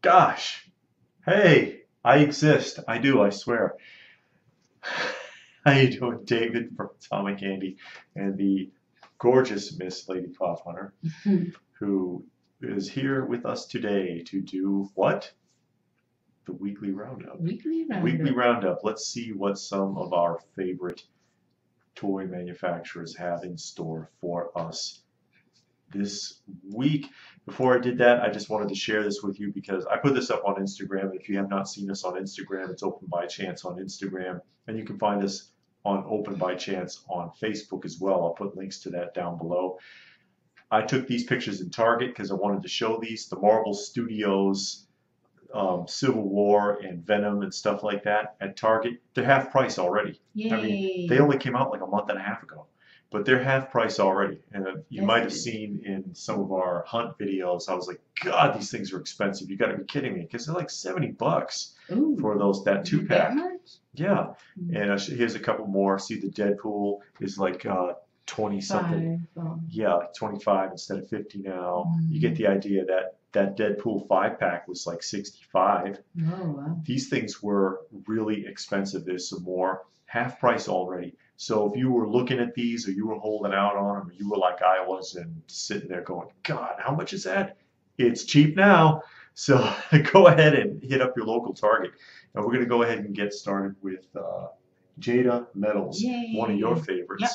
Gosh, hey, I exist. I do, I swear. How you doing, David from Atomic Candy and the gorgeous Miss Lady Cloth Hunter, who is here with us today to do what? The weekly roundup. Weekly roundup. Let's see what some of our favorite toy manufacturers have in store for us this week. Before I did that, I just wanted to share this with you because I put this up on Instagram. If you have not seen us on Instagram, it's Open by Chance on Instagram, and you can find us on Open by Chance on Facebook as well. I'll put links to that down below. I took these pictures in Target because I wanted to show these. The Marvel Studios Civil War and Venom and stuff like that at Target. They're half price already. Yay. I mean, they only came out like a month and a half ago, but they're half price already. And you might have seen in some of our hunt videos, I was like, God, these things are expensive. You got to be kidding me, because they're like $70 for that 2-pack. Yeah. And here's a couple more. See, the Deadpool is like 20 something. Yeah, 25 instead of 50 now. You get the idea that Deadpool 5-pack was like 65. Oh, wow. These things were really expensive. There's some more half price already. So if you were looking at these, or you were holding out on them, or you were like I was and sitting there going, God, how much is that? It's cheap now. So go ahead and hit up your local Target. And we're going to go ahead and get started with JADA Metals, one of your favorites. Yep.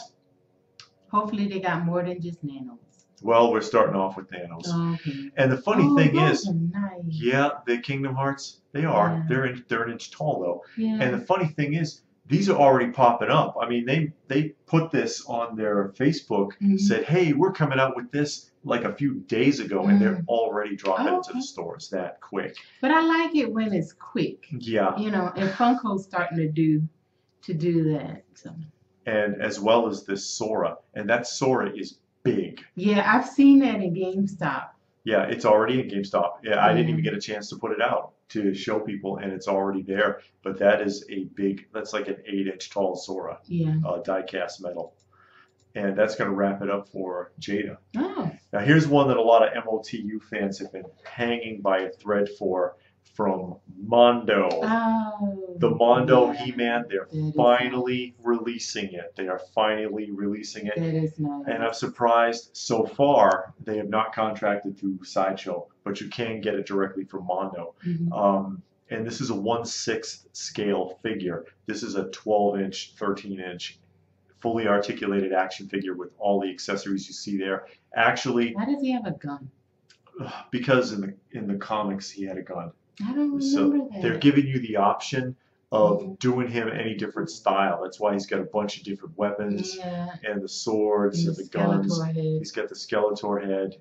Hopefully they got more than just nanos. Well, we're starting off with Thanos. Okay. And the funny thing is, nice. yeah, the Kingdom Hearts, they are. Yeah. They're an inch tall though. Yeah. And the funny thing is, these are already popping up. I mean, they put this on their Facebook, said, hey, we're coming out with this like a few days ago, and they're already dropping into the stores that quick. But I like it when it's quick. Yeah. You know, and Funko's starting to do that. So. And as well as this Sora, and that Sora is big. Yeah, I've seen that in GameStop. Yeah, it's already in GameStop. Yeah, I didn't even get a chance to put it out to show people, and it's already there. But that is that's like an 8-inch tall Sora, die-cast metal. And that's going to wrap it up for JADA. Oh. Now here's one that a lot of MOTU fans have been hanging by a thread for, from MONDO. Oh, the MONDO He-Man, they're finally releasing it. They are finally releasing it. That is nice. And I'm surprised so far they have not contracted through SIDESHOW, but you can get it directly from MONDO. And this is a 1/6 scale figure. This is a 12-inch, 13-inch, fully articulated action figure with all the accessories you see there. Actually, why does he have a gun? Because in the comics he had a gun. I don't remember that. They're giving you the option of doing him any different style. That's why he's got a bunch of different weapons and the swords and the guns. He's got the Skeletor head.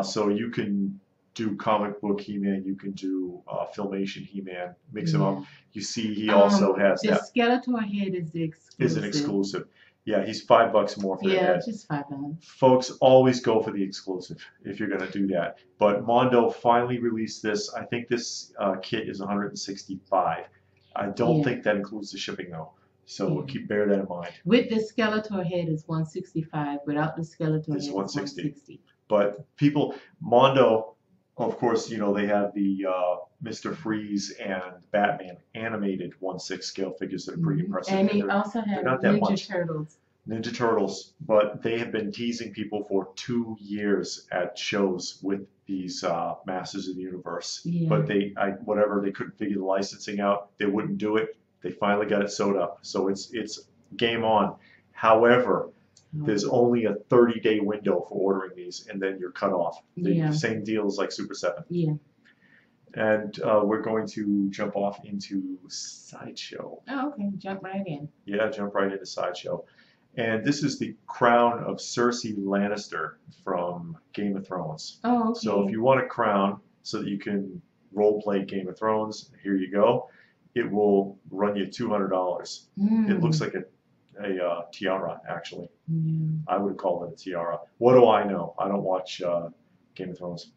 So you can do comic book He-Man, you can do Filmation He-Man, mix them up. You see he also has the Skeletor head is the exclusive. Is an exclusive. Yeah, he's $5 more for that head. Yeah, just $5. Folks, always go for the exclusive if you're going to do that. But MONDO finally released this. I think this kit is $165. I don't think that includes the shipping though. So we'll bear that in mind. With the Skeletor head is $165. Without the Skeletor head, it's $160. But people, MONDO, of course, you know, they have the Mr. Freeze and Batman animated 1/6 scale figures that are pretty impressive. And they also have Ninja Turtles. Ninja Turtles, but they have been teasing people for 2 years at shows with these Masters of the Universe. Yeah. But whatever, they couldn't figure the licensing out. They wouldn't do it. They finally got it sewed up. So it's game on. However, there's only a 30-day window for ordering these, and then you're cut off. Same deal as like Super 7. Yeah. And we're going to jump off into SIDESHOW. Oh, okay. Jump right in. Yeah, jump right into SIDESHOW. And this is the crown of Cersei Lannister from Game of Thrones. Oh, okay. So if you want a crown so that you can role-play Game of Thrones, here you go. It will run you $200. It looks like a tiara, actually. I would call it a tiara. What do I know? I don't watch Game of Thrones.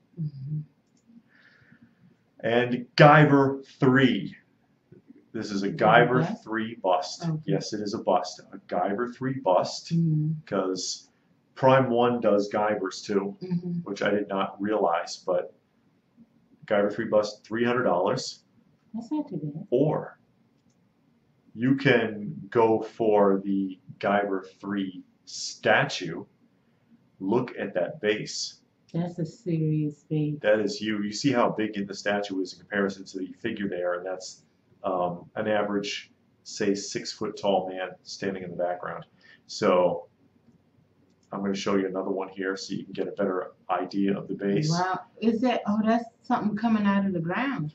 And Guyver 3. This is a Guyver 3 bust. Okay. Yes, it is a bust. A Guyver 3 bust, because Prime 1 does Guyvers too, which I did not realize, but Guyver 3 bust, $300. That's not too bad. Or you can go for the Guyver 3 statue. Look at that base. That's a serious base. That is you. You see how big the statue is in comparison to the figure there, and that's an average, say, 6 foot tall man standing in the background. So I'm going to show you another one here so you can get a better idea of the base. Wow. Is that, oh, that's something coming out of the ground.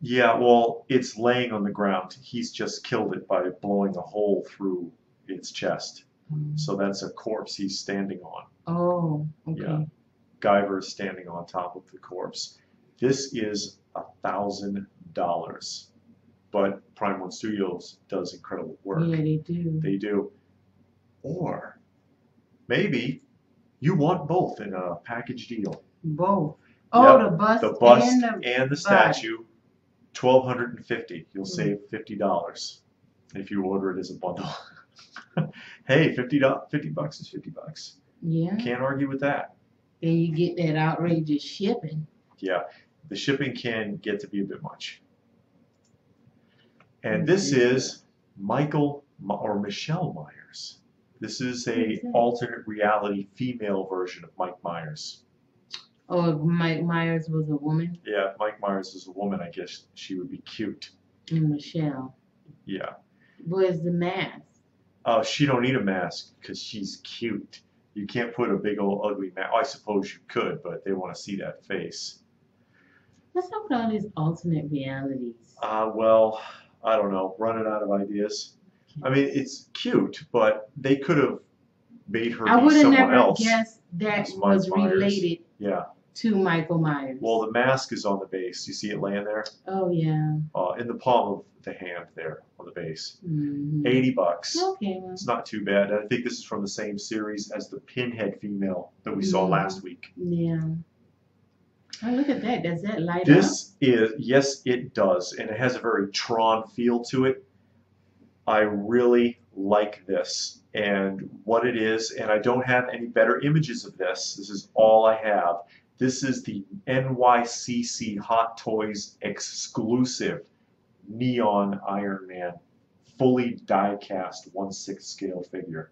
Yeah, well, it's laying on the ground. He's just killed it by blowing a hole through its chest. So that's a corpse he's standing on. Oh, okay. Yeah. Guyver is standing on top of the corpse. This is $1,000. But Prime One Studios does incredible work. Yeah, they do. They do. Or maybe you want both in a package deal. Both. Oh, Yep, the bust, the bust and the statue, $1,250. You'll save $50 if you order it as a bundle. Hey, $50 is $50. Yeah. Can't argue with that. Then you get that outrageous shipping. Yeah, the shipping can get to be a bit much. And this is Michael or Michelle Myers. This is a alternate reality female version of Mike Myers. Oh, Mike Myers was a woman? Yeah, if Mike Myers is a woman, I guess she would be cute. And Michelle. Yeah. Where's the mask? Oh, she don't need a mask because she's cute. You can't put a big old ugly mask. Oh, I suppose you could, but they want to see that face. What's up with all these alternate realities? Well, I don't know. Running out of ideas. I mean, it's cute, but they could have made her I be would have someone never else. guessed that It's Mike was Myers. related Yeah. to Michael Myers. Well, the mask is on the base. You see it laying there? Oh, yeah. In the palm of the hand there on the base. Mm-hmm. $80. Okay. Well, It's not too bad. I think this is from the same series as the Pinhead female that we saw last week. yeah. Oh, look at that. Does that light up? This is, yes, it does. And it has a very Tron feel to it. I really like this and what it is. And I don't have any better images of this. This is all I have. This is the NYCC Hot Toys exclusive Neon Iron Man, fully die-cast 1/6 scale figure.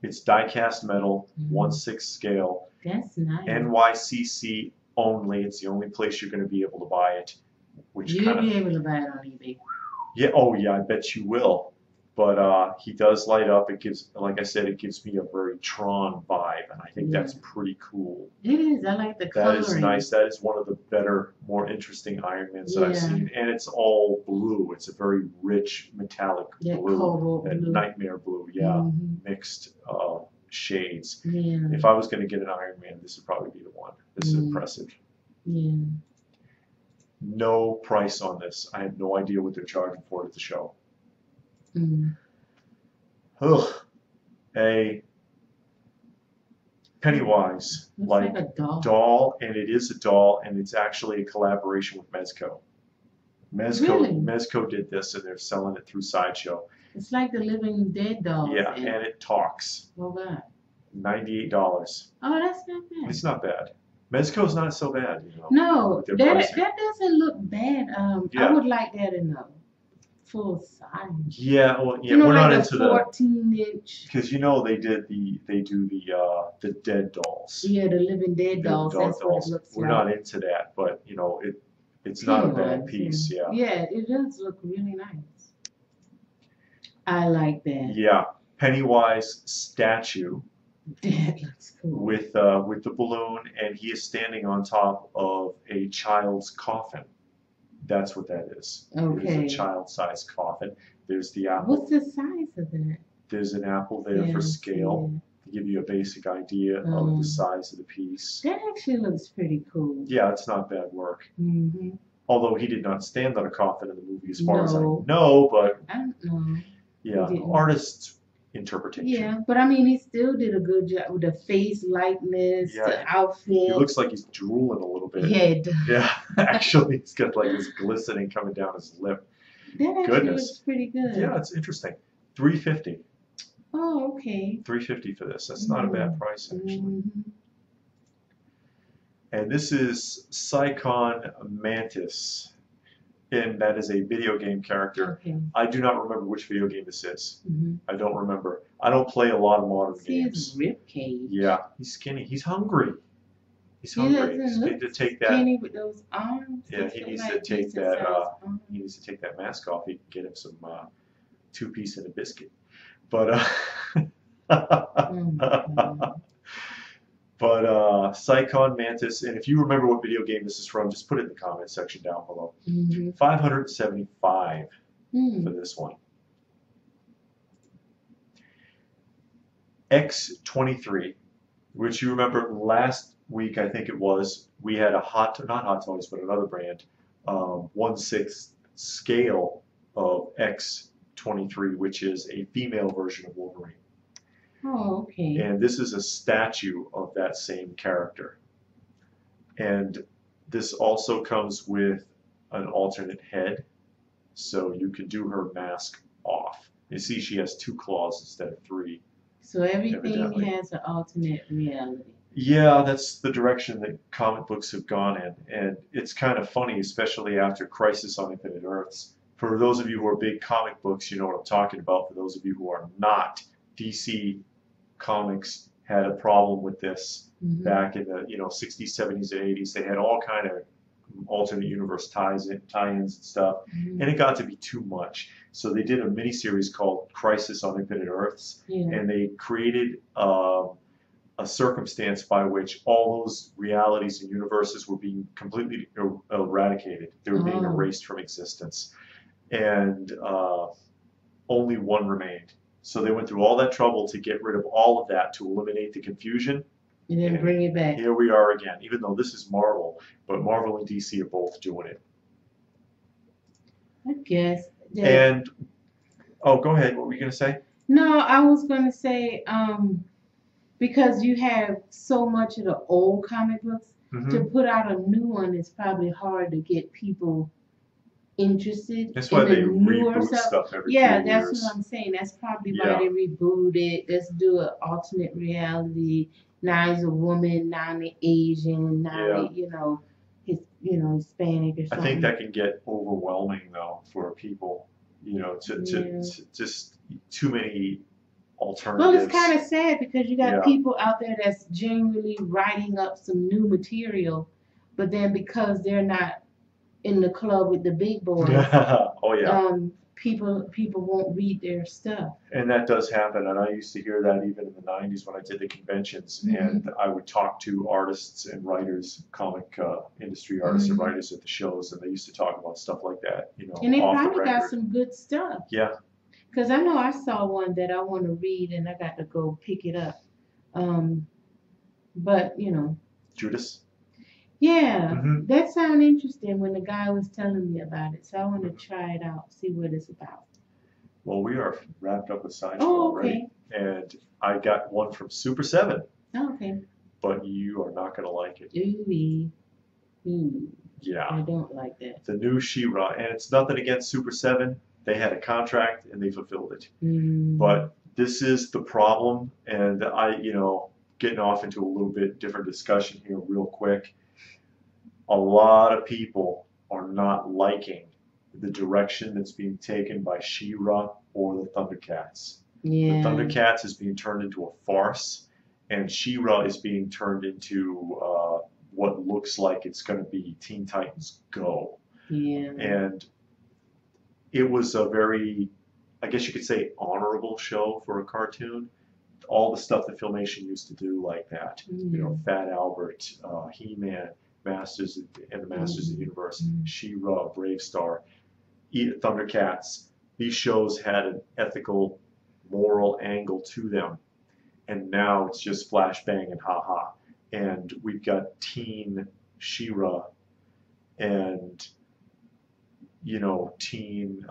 It's die-cast metal, 1/6 scale. That's nice. NYCC only. It's the only place you're going to be able to buy it. Which You'll be able to buy it on eBay. Yeah. Oh, yeah. I bet you will. But he does light up. It gives, like I said, it gives me a very Tron vibe, and I think that's pretty cool. It is. I like the coloring. That is nice. That is one of the better, more interesting Iron Mans that I've seen. And it's all blue. It's a very rich metallic blue. Cobalt blue. Nightmare blue, mixed shades. Yeah. If I was going to get an Iron Man, this would probably be the one. This is impressive. Yeah. No price on this. I have no idea what they're charging for it at the show. Ugh. A Pennywise, Looks like a doll. and it is a doll, and it's actually a collaboration with Mezco. Mezco did this, and they're selling it through Sideshow. It's like the Living Dead doll. Yeah, and it talks. Oh, God. $98. Oh, that's not bad. It's not bad. Mezco's not so bad, you know. No, that doesn't look bad. Yeah. I would like that in a full size. Yeah, well, yeah, you know, we're like not into 14-inch. Because you know they do the dead dolls. Yeah, the Living Dead dolls. That's what it looks We're like. not into that, but you know it's not a bad piece. Yeah. Yeah, it does look really nice. I like that. Yeah, Pennywise statue. That looks cool. With the balloon, and he is standing on top of a child's coffin. That's what that is. Okay. It is a child-sized coffin. There's the apple. What's the size of that? There's an apple there for scale to give you a basic idea of the size of the piece. That actually looks pretty cool. Yeah, it's not bad work. Although he did not stand on a coffin in the movie, as far as I know. But I don't know. Yeah, artist's interpretation. Yeah, but I mean, he still did a good job with the face likeness, the outfit. He looks like he's drooling a little bit. Yeah, it does. Yeah, actually, he's got like this glistening coming down his lip. That actually looks pretty good. Yeah, it's interesting. $350. Oh, okay. $350 for this. That's not a bad price, actually. And this is Psychon Mantis, and that is a video game character. Okay. I do not remember which video game this is. Mm-hmm. I don't remember. I don't play a lot of modern games. His rib cage. Yeah, he's skinny. He's hungry. He's He hungry. doesn't He look needs to take that. skinny with those arms. Yeah, he needs to take that. He needs to take that mask off. He can get him some two-piece and a biscuit. But but Psychon Mantis, and if you remember what video game this is from, just put it in the comment section down below. 575 for this one. X23, which you remember last week, I think it was, we had a not Hot Toys, but another brand, 1/6 scale of X23, which is a female version of Wolverine. Oh, okay. And this is a statue of that same character. And this also comes with an alternate head, so you can do her mask off. You see she has 2 claws instead of 3. So everything evidently has an alternate reality. Yeah, that's the direction that comic books have gone in. And it's kind of funny, especially after Crisis on Infinite Earths. For those of you who are big comic books, you know what I'm talking about. For those of you who are not, DC Comics had a problem with this back in the 60s, 70s, and 80s. They had all kind of alternate universe tie-ins and stuff, and it got to be too much. So they did a miniseries called Crisis on Infinite Earths, and they created a circumstance by which all those realities and universes were being completely eradicated. They were being erased from existence, and only one remained. So they went through all that trouble to get rid of all of that, to eliminate the confusion. And then bring it back. Here we are again, even though this is Marvel, but Marvel and DC are both doing it. I guess. And, oh, go ahead. What were you going to say? No, I was going to say, because you have so much of the old comic books, to put out a new one is probably hard to get people interested. That's why they reboot stuff every few years. That's what I'm saying. That's probably why they reboot it. Let's do an alternate reality. Now he's a woman, now he's Asian, now he's Hispanic or something. I think that can get overwhelming though for people, to just too many alternatives. Well, it's kind of sad because you got people out there that's genuinely writing up some new material, but then because they're not in the club with the big boys, people won't read their stuff. And that does happen, and I used to hear that even in the 90s when I did the conventions, and I would talk to artists and writers, comic industry artists and writers at the shows, and they used to talk about stuff like that, And they probably got some good stuff. Yeah. Because I know I saw one that I want to read, and I got to go pick it up. But, Judas? Yeah, that sounded interesting when the guy was telling me about it. So I want to try it out, see what it's about. Well, we are wrapped up with SIDESHOW already. And I got one from Super 7. Oh, okay. But you are not going to like it. Yeah. I don't like that. The new She-Ra. And it's nothing against Super 7. They had a contract and they fulfilled it. But this is the problem. And getting off into a little bit different discussion here real quick. A lot of people are not liking the direction that's being taken by She-Ra or the Thundercats. Yeah. The Thundercats is being turned into a farce, and She-Ra is being turned into what looks like it's going to be Teen Titans Go. Yeah. And it was a very, I guess you could say, honorable show for a cartoon. All the stuff that Filmation used to do like that. Fat Albert, He-Man, Masters and the Masters of the Universe, She-Ra, Brave Star, Thundercats. These shows had an ethical, moral angle to them, and now it's just flash bang and ha ha. And we've got Teen She-Ra and Teen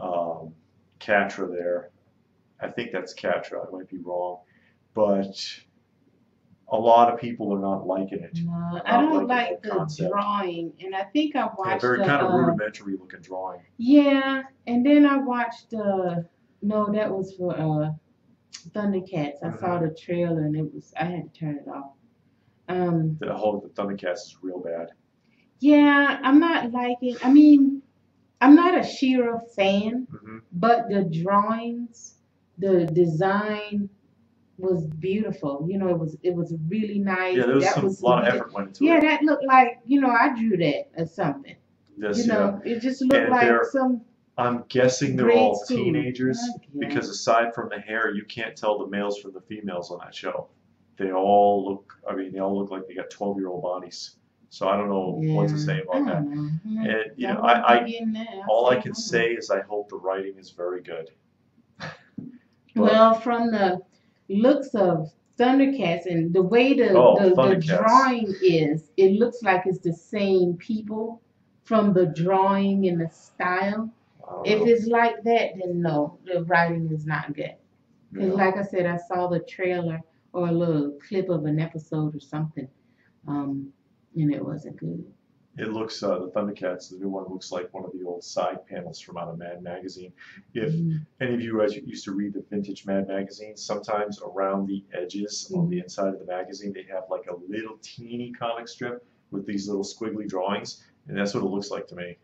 Catra there. I think that's Catra. I might be wrong, but a lot of people are not liking it. No, I don't like the drawing, and I think I watched very kind of rudimentary looking drawing. Yeah, and then I watched no, that was for Thundercats. I saw the trailer, and I had to turn it off. The whole the Thundercats is real bad. Yeah, I'm not liking. I mean, I'm not a She-Ra fan, but the drawings, the design was beautiful. You know, it was really nice. Yeah, there was a lot of effort went into it. Yeah, that looked like, you know, I drew that or something. Yes, you know, it just looked like some. I'm guessing they're grade all school. teenagers because aside from the hair, you can't tell the males from the females on that show. They all look. I mean, they all look like they got 12-year-old bodies. So I don't know what to say about that. And you know, all I can say is I hope the writing is very good. Well, from the looks of Thundercats and the way the drawing is, it looks like it's the same people from the drawing and the style. If it's like that, then no, the writing is not good. Because like I said, I saw the trailer or a little clip of an episode or something, and it wasn't good. It looks, the Thundercats, the new one looks like one of the old side panels from out of Mad Magazine. If any of you guys used to read the vintage Mad Magazine, sometimes around the edges on the inside of the magazine, they have like a little teeny comic strip with these little squiggly drawings, and that's what it looks like to me.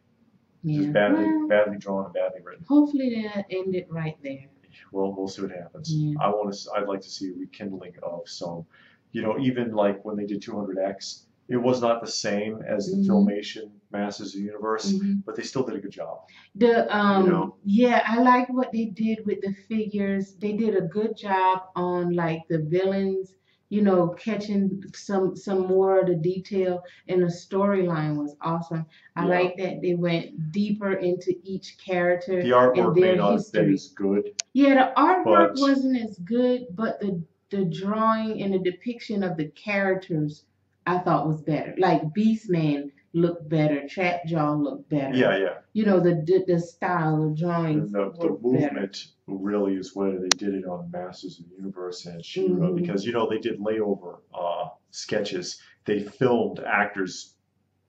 Just badly drawn and badly written. Hopefully they'll end it right there. Well, we'll see what happens. I'd like to see a rekindling of some, you know, even like when they did 200X, it was not the same as the Filmation Masters of the Universe, but they still did a good job. Yeah, I like what they did with the figures. They did a good job on like the villains, you know, catching some more of the detail, and the storyline was awesome. I like that they went deeper into each character. The artwork may not have been as good. Yeah, the artwork wasn't as good, but the drawing and the depiction of the characters I thought was better. Like Beastman looked better, Trapjaw looked better. Yeah. You know, the style of drawing. The movement really is where they did it on Masters of the Universe and She-Ra, because you know they did layover sketches. They filmed actors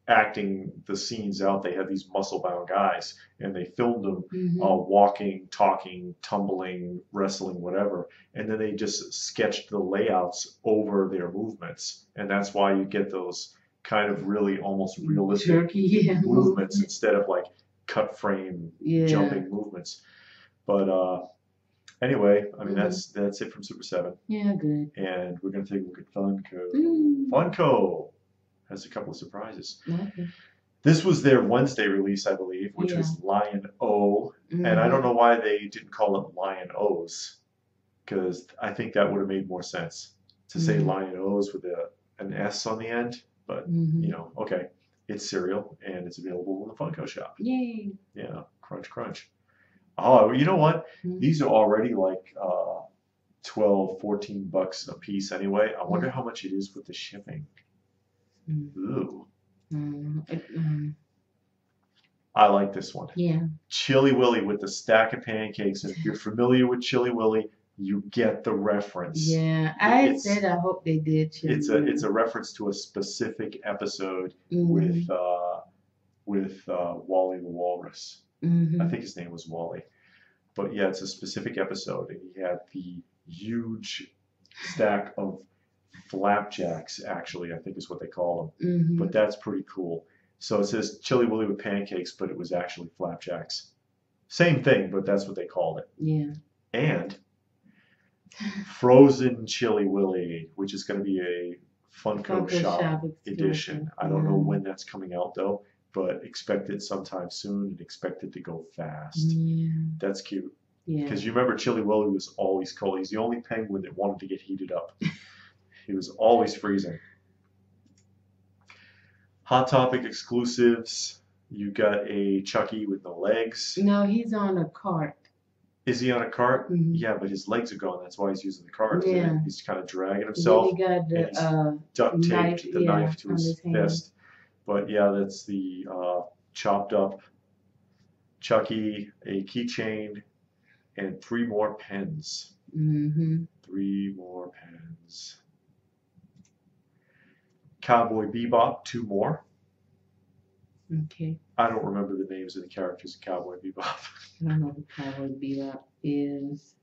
acting the scenes out. They had these muscle-bound guys, and they filmed them walking, talking, tumbling, wrestling, whatever, and then they just sketched the layouts over their movements, and that's why you get those kind of really almost realistic movements instead of like cut frame jumping movements. But anyway, I mean that's it from Super 7. Yeah, good. And we're gonna take a look at FUNKO. FUNKO has a couple of surprises. Okay. This was their Wednesday release, I believe, which was Lion O, and I don't know why they didn't call it Lion O's, because I think that would have made more sense to say Lion O's with an S on the end. But you know, okay, it's cereal and it's available in the Funko shop. Yay! Yeah, crunch, crunch. Oh, you know what? These are already like $12-14 a piece anyway. I wonder how much it is with the shipping. Ooh. I like this one. Yeah. Chili Willy with the stack of pancakes. And if you're familiar with Chili Willy, you get the reference. Yeah, I said I hope they did. It's a reference to a specific episode with Wally the Walrus. I think his name was Wally. But yeah, it's a specific episode, and he had the huge stack of flapjacks, actually, I think is what they call them. But that's pretty cool. So it says Chili Willy with pancakes, but it was actually flapjacks. Same thing, but that's what they called it. Yeah. And Frozen Chili Willy, which is going to be a Funko Shop edition. I don't know when that's coming out, though, but expect it sometime soon and expect it to go fast. Yeah. That's cute. Yeah. Because you remember Chili Willy was always cold. He's the only penguin that wanted to get heated up. He was always freezing. Hot Topic exclusives. You got a Chucky with no legs. No, he's on a cart. Is he on a cart? Yeah, but his legs are gone. That's why he's using the cart. Yeah. He's kind of dragging himself. He got the duct taped the knife to his fist. But yeah, that's the chopped up Chucky, a keychain, and 3 more pens. 3 more pens. Cowboy Bebop, 2 more. Okay. I don't remember the names of the characters in Cowboy Bebop. I don't know who Cowboy Bebop is.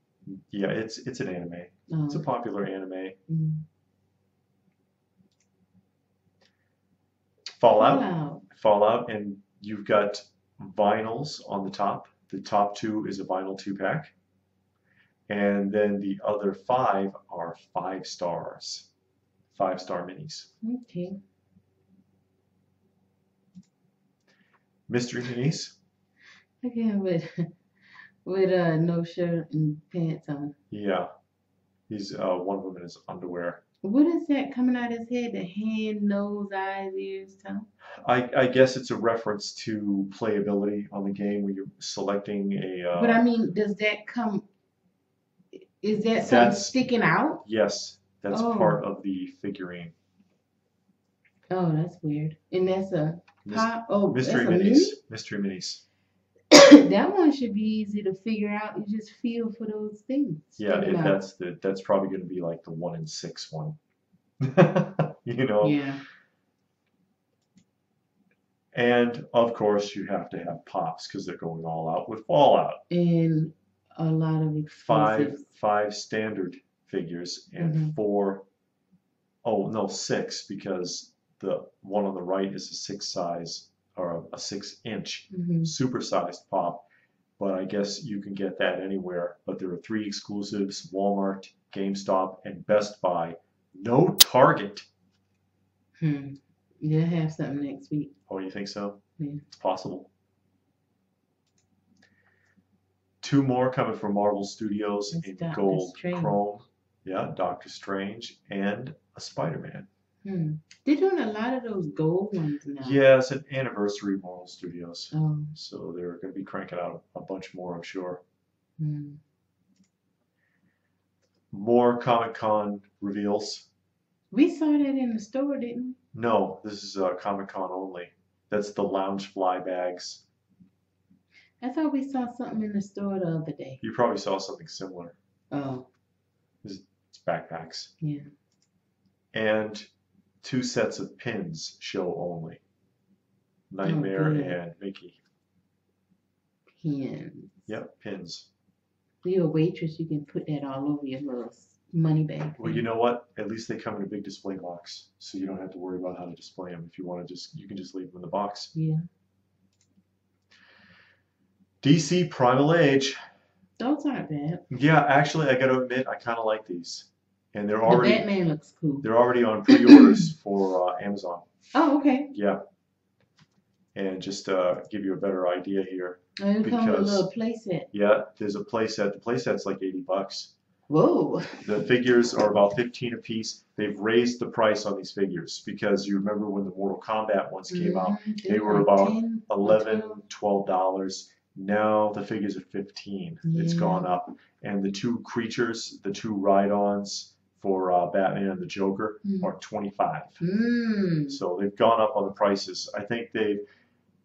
Yeah, it's an anime. Oh. It's a popular anime. Fallout, and you've got vinyls on the top. The top 2 is a vinyl 2-pack, and then the other 5 are 5 stars, 5-star minis. Okay. Mystery minis. Again, with no shirt and pants on. Yeah, he's one of them in his underwear. What is that coming out his head? The hand, nose, eyes, ears, tongue? I guess it's a reference to playability on the game when you're selecting a. But I mean, does that come? Is that something sticking out? Yes, that's part of the figurine. Oh, that's weird. And that's a mystery minis. Mystery minis. That one should be easy to figure out. You just feel for those things. Yeah, that's probably going to be like the 1 in 6 one. You know. Yeah. And of course, you have to have pops because they're going all out with Fallout. And a lot of exclusives. 5 standard figures and 6 because the one on the right is a 6 size or a 6-inch super-sized pop. But I guess you can get that anywhere. But there are 3 exclusives: Walmart, GameStop, and Best Buy. No Target. You'll have something next week. Oh, you think so? Yeah. It's possible. 2 more coming from Marvel Studios in gold chrome. Yeah, Doctor Strange and a Spider-Man. They're doing a lot of those gold ones now. Yeah, it's an anniversary of Marvel Studios. Oh. So they're going to be cranking out a bunch more, I'm sure. More Comic-Con reveals. We saw that in the store, didn't we? No, this is Comic-Con only. That's the Loungefly bags. I thought we saw something in the store the other day. You probably saw something similar. Oh. It's backpacks. Yeah. And 2 sets of pins show only. Nightmare and Mickey. Pins. Yep, pins. You're a waitress, you can put that all over your little money bag. Well, you know what? At least they come in a big display box, so you don't have to worry about how to display them. If you want to you can just leave them in the box. Yeah. DC Primal Age. Those aren't bad. Yeah, actually, I got to admit, I kind of like these. And they're already. The Batman looks cool. They're already on pre-orders for Amazon. Oh, okay. Yeah. And just give you a better idea here. And it comes with a little playset. Yeah, there's a playset. The playset's like $80. Whoa. The figures are about 15 a piece. They've raised the price on these figures because you remember when the Mortal Kombat ones came out, they were about $11, $12. Now the figures are 15. Yeah. It's gone up. And the 2 creatures, the 2 ride-ons for Batman and the Joker are $25. So they've gone up on the prices. I think the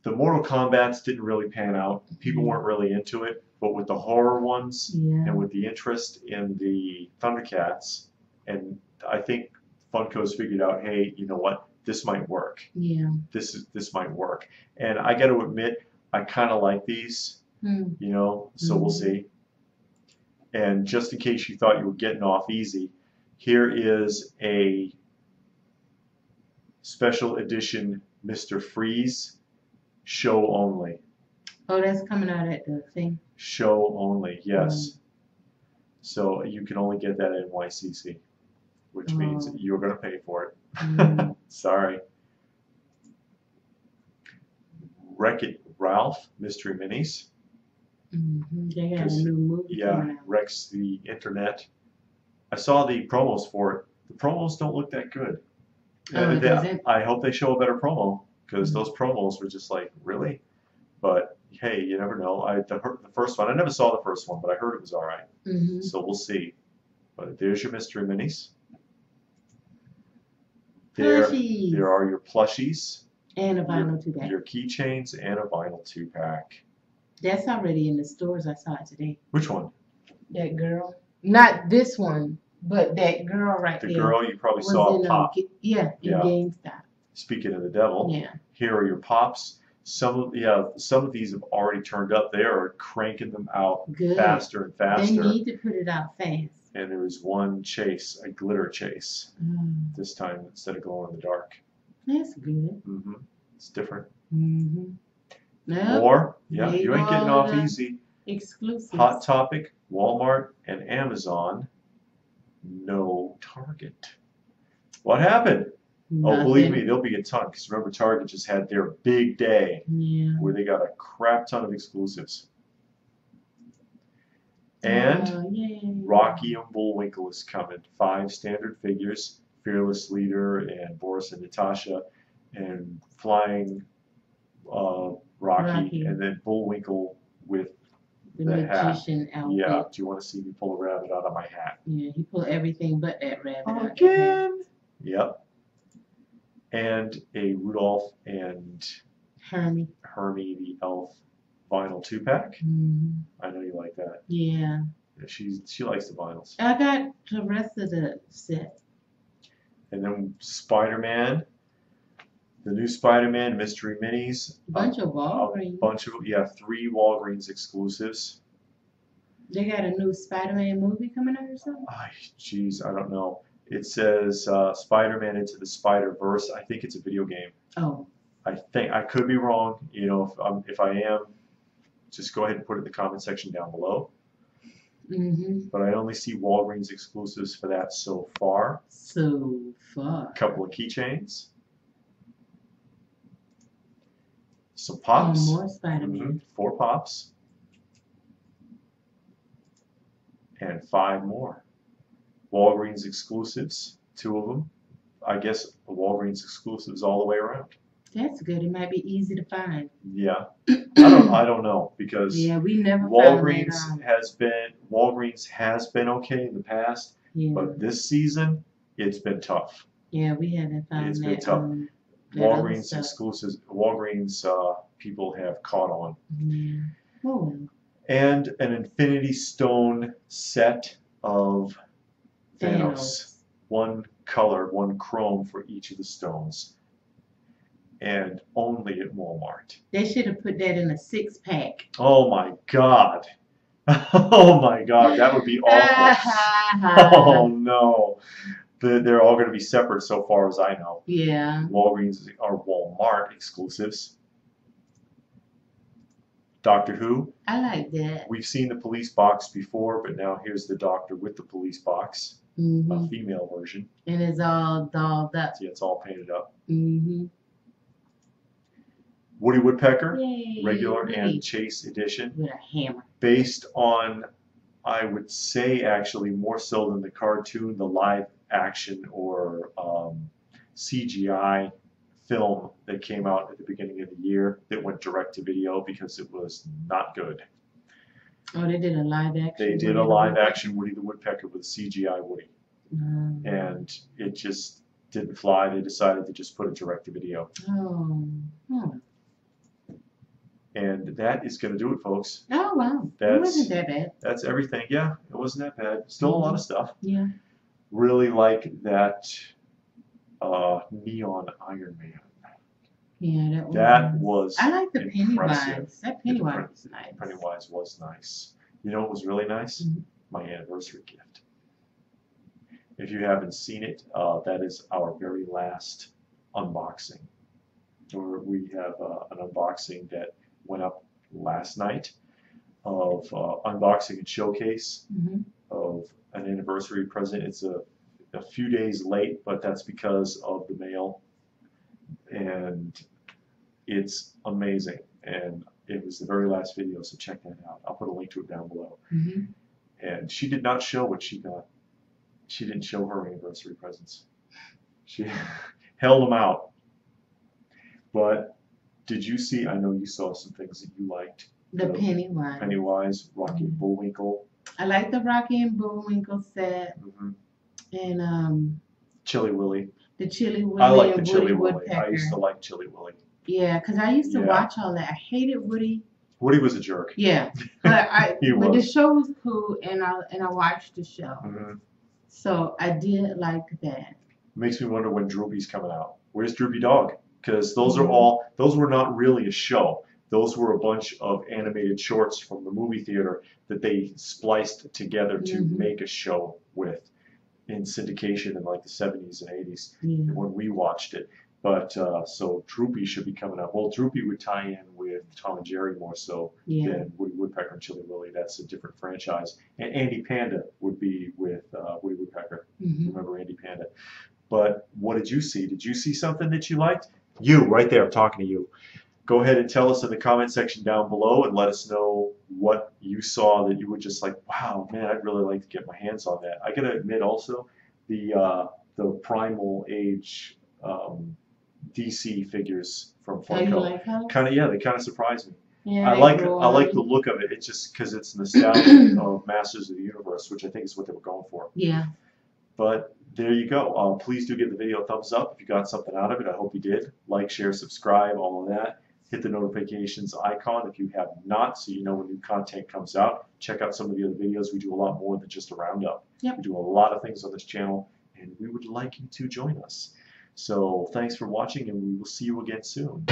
Mortal Kombats didn't really pan out. People weren't really into it. But with the horror ones and with the interest in the Thundercats, and I think Funko's figured out, hey, you know what? This might work. Yeah. This might work. And I got to admit, I kind of like these, you know, so we'll see. And just in case you thought you were getting off easy, here is a special edition Mr. Freeze show only. Oh, that's coming out at the thing. Show only, yes. So you can only get that at NYCC, which means you're going to pay for it. Sorry. Wreck-It Ralph Mystery Minis. They have a new movie coming out. Wrecks the internet. I saw the promos for it. The promos don't look that good. I hope they show a better promo because those promos were just like, really? But hey, you never know. The first one, I never saw the first one, but I heard it was all right. So we'll see. But there's your mystery minis. There are your plushies. And a vinyl 2-pack. Your keychains and a vinyl 2-pack. That's already in the stores. I saw it today. Which one? That girl. Not this one, but that girl right there. The girl you probably saw pop. In GameStop. Speaking of the devil, here are your pops. Some of these have already turned up. They are cranking them out faster and faster. They need to put it out fast. And there was one chase, a glitter chase, this time instead of glow in the dark. That's good. It's different. Nope. More? Yeah, you ain't getting off easy. Exclusives. Hot Topic, Walmart, and Amazon. No Target. What happened? Nothing. Oh, believe me, there'll be a ton. Because remember, Target just had their big day where they got a crap ton of exclusives. And Rocky and Bullwinkle is coming. 5 standard figures. Fearless Leader and Boris and Natasha. And Flying Rocky. And then Bullwinkle with the hat. magician outfit. Yeah. Do you want to see me pull a rabbit out of my hat? Yeah, he pulled everything but that rabbit Again? Yep. And a Rudolph and Hermie the elf vinyl 2-pack. I know you like that. Yeah. She likes the vinyls. I got the rest of the set. And then Spider-Man, the new Spider-Man mystery minis. A bunch of Walgreens. 3 Walgreens exclusives. They got a new Spider-Man movie coming out or something? Jeez, I don't know. It says Spider-Man Into the Spider-Verse. I think it's a video game. Oh. I could be wrong. You know, if I am, just go ahead and put it in the comment section down below. But I only see Walgreens exclusives for that so far. A couple of keychains. Some pops. More Spider-Man. 4 pops. And 5 more. Walgreens exclusives. 2 of them. I guess Walgreens exclusives all the way around. That's good. It might be easy to find. Yeah. I don't know because we never Walgreens has been okay in the past, but this season it's been tough. Yeah, we haven't found It's been tough. Walgreens exclusives. Walgreens people have caught on. And an Infinity Stone set of THANOS. 1 color, 1 chrome for each of the stones. And only at Walmart. They should have put that in a 6-pack. Oh my God. Oh my God, that would be awful. Oh no. They're all going to be separate so far as I know. Yeah. Walgreens are Walmart exclusives. Doctor Who. I like that. We've seen the police box before, but now here's the Doctor with the police box. A female version. And it's all dolled up. Yeah, it's all painted up. Woody Woodpecker, regular and Chase edition. With a hammer. Based on, I would say actually more so than the cartoon, the live action or CGI film that came out at the beginning of the year that went direct to video because it was not good. Oh, they did a live action? They did a live action Woody the Woodpecker with CGI Woody. And it just didn't fly. They decided to just put it direct to video. And that is going to do it, folks. Oh, wow. It wasn't that bad. That's everything. Yeah, it wasn't that bad. Still a lot of stuff. Yeah. Really like that neon Iron Man. Yeah, that was I like the impressive. Pennywise. That Pennywise was nice. Pennywise was nice. You know what was really nice? My anniversary gift. If you haven't seen it, that is our very last unboxing. We have an unboxing that went up last night of unboxing and showcase of an anniversary present. It's a few days late, but that's because of the mail. And it's amazing. And it was the very last video, so check that out. I'll put a link to it down below. And she did not show what she got. She didn't show her anniversary presents. She held them out. But did you see, I know you saw some things that you liked. The Pennywise. Pennywise, Rocky and Bullwinkle. I like the Rocky and Bullwinkle set. And Chili Willy. The Chili Willy. I like the and Chili Woody Willy. Woodpecker. I used to like Chili Willy. Yeah, because I used to watch all that. I hated Woody. Woody was a jerk. Yeah, but but the was. show was cool, and I watched the show. So I did like that. Makes me wonder when Droopy's coming out. Where's Droopy Dog? Because those are those were not really a show. Those were a bunch of animated shorts from the movie theater that they spliced together to make a show with in syndication in like the 70s and 80s when we watched it. But so Droopy should be coming up. Well, Droopy would tie in with Tom and Jerry more so than Woody Woodpecker and Chili Willy. That's a different franchise. And Andy Panda would be with Woody Woodpecker. Remember Andy Panda? But what did you see? Did you see something that you liked? You, right there, I'm talking to you. Go ahead and tell us in the comment section down below and let us know what you saw that you were just like, wow, man, I'd really like to get my hands on that. I gotta admit also, the Primal Age DC figures from FUNKO, kind of they kind of surprised me. Yeah, I like the look of it. It's just because it's nostalgic of Masters of the Universe, which I think is what they were going for. Yeah. But there you go. Please do give the video a thumbs up if you got something out of it. I hope you did. Like, share, subscribe, all of that. Hit the notifications icon if you have not, so you know when new content comes out. Check out some of the other videos. We do a lot more than just a roundup. Yep. We do a lot of things on this channel, and we would like you to join us. So thanks for watching, and we will see you again soon.